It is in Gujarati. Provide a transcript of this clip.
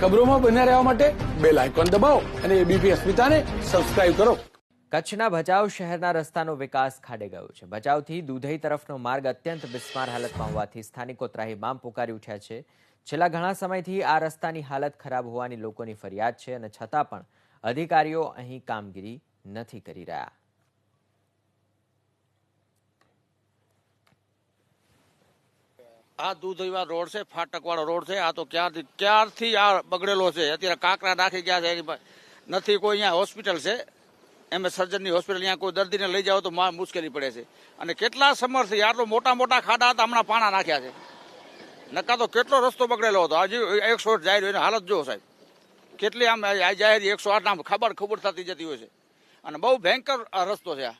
ખબરોમાં બન્યા રહેવા માટે બેલ આઇકોન દબાવો અને એબીપી અસ્મિતાને સબસ્ક્રાઇબ કરો. કચ્છના ભચાઉ શહેરના રસ્તાનો વિકાસ ખાડે ગયો છે. ભચાઉથી દુધઈ તરફનો માર્ગ અત્યંત બિસ્માર હાલતમાં હોવાથી સ્થાનિકો ત્રાહિમામ પોકારી ઉઠ્યા છે. છેલ્લા ઘણા સમયથી આ રસ્તાની હાલત ખરાબ હોવાની લોકોની ફરિયાદ છે અને છતાં પણ અધિકારીઓ અહીં કામગીરી નથી કરી રહ્યા. આ દૂધઈવા રોડ છે, ફાટકવાળો રોડ છે. આ તો ક્યારથી આ બગડેલો છે. અત્યારે કાંકરા નાખી ગયા છે. નથી કોઈ અહીંયા હોસ્પિટલ છે, એમએસ સર્જનની હોસ્પિટલ. અહીંયા કોઈ દર્દીને લઈ જાવ તો મુશ્કેલી પડે છે. અને કેટલા સમયથી આટલો મોટા મોટા ખાડા હતા, હમણાં પાણા નાખ્યા છે. નકા તો કેટલો રસ્તો બગડેલો હતો. હજી 108 જાહેર હોય હાલત જો સાહેબ, કેટલી આમ જાહેર 108 આમ ખબર થતી જતી હોય છે. અને બહુ ભયંકર રસ્તો છે આ.